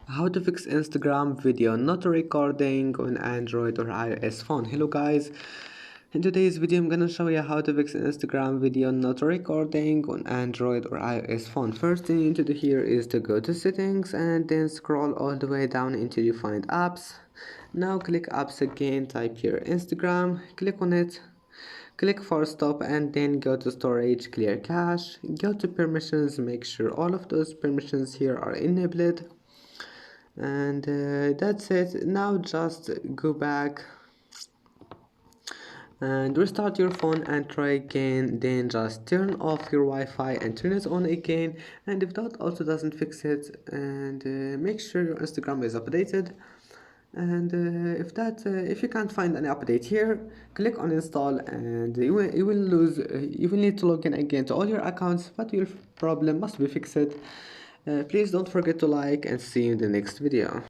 How to fix Instagram video not recording on Android or iOS phone. Hello guys, in today's video I'm gonna show you how to fix Instagram video not recording on Android or iOS phone. First thing you need to do here is to go to settings and then scroll all the way down until you find apps. Now click apps again, type here Instagram, click on it, click force stop and then go to storage, clear cache, go to permissions, make sure all of those permissions here are enabled, and that's it. Now just go back and restart your phone and try again, then just turn off your Wi-Fi and turn it on again. And if that also doesn't fix it, and make sure your Instagram is updated. And if you can't find any update here, click on install and you will lose you will need to log in again to all your accounts, but your problem must be fixed. Please don't forget to like and see you in the next video.